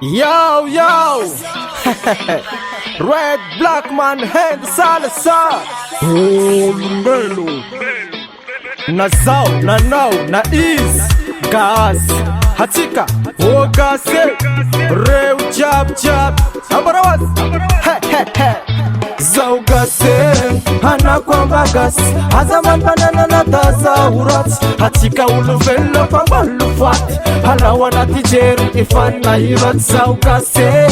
Yo, yo! Red Black Man Hand Salsa Melo na zao na nao na is gas hatika ogase reu chap chap ambarawaz zao gase hana kwamba gas azaman banana na taza urat hatika uluvelo pambalu fat hala wanati jeri ifana irat zao gase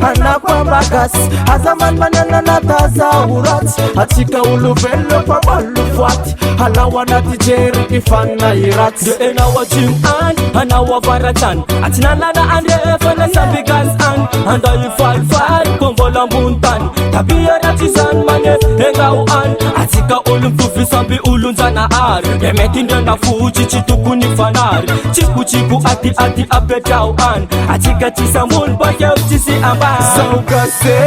hana kwamba gas azaman banana na taza urat hatika uluvelo pambalu fat hala wanati jeri ifana irat de ena wajim an hana wavaratan atinalana ande efana sabigas an anda ifal fal kombola muntan tabia ratizan mane engau an atika ulum tufi sambi ulunzana ar emetinda na fuji chitukuni fanar chiku chiku ati abedau an atika tisamul bakya tisi amba saugase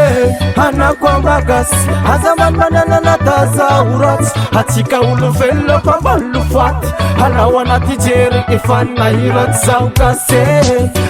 hana kwamba gas azaman banana na taza urat atika uluvelo pambalu fat hala wanati jeri ifana irat saugase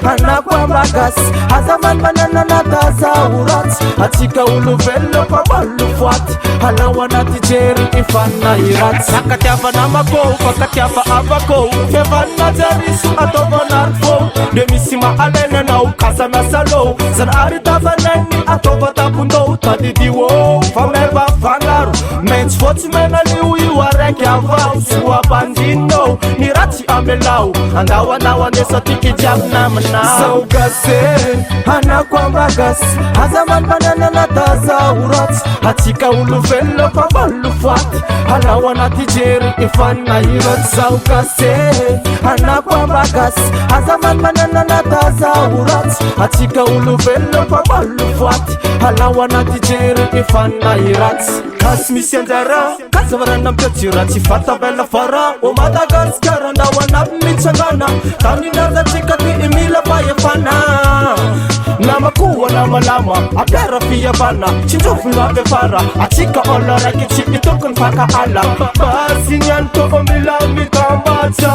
hana kwamba gas azaman banana na taza urat atika uluvelo pambalu fat hala wanati jeri ifana irat sakatiafa na mako fakatiafa abako fevana jerisu atovanarfo demisima alena na ukasa na salo zanari tavaneni atovatapundo tadidiwo fameva fangaru mens fotsmena liwi wareke avau suwa bandino nirati amelau andawana nesa tiki jamna mana saugase hana kwamba gas azaman banana na taza urat hatika uluvelo pambalu fat hala wanati jeri ifana irat saugase hana kwamba gas azaman banana na taza urat hatika uluvelo pambalu fat hala wanati jeri ifana irat kasmisi anjara kasavarana mpyajirat ifata bela fara o Madagascar andawana mitsangana tanindaza tikati imila payefana namakuwa na malama apera fia bana chinjofu ngabe para atika ola kichi itokon paka ala basi nyanto omila mitambacha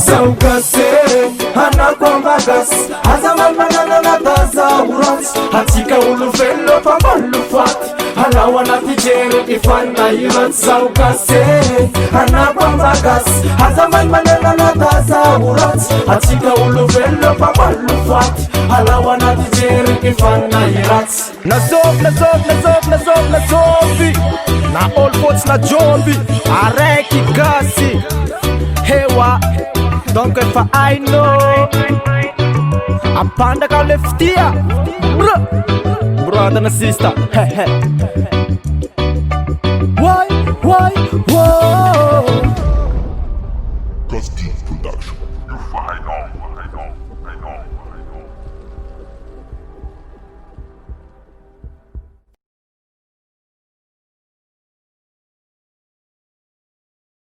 saugase hana kwamba gas azaman banana na taza urat atika uluvelo pambalu fat hala wanati jeri ifana irat saugase hana kwamba gas azaman banana na taza urat atika uluvelo pambalu fat hala wanati jeri ifana irat na zobi na all boats na jombi areki gasi hewa donc fa I know apanda ka leftia brother na sister why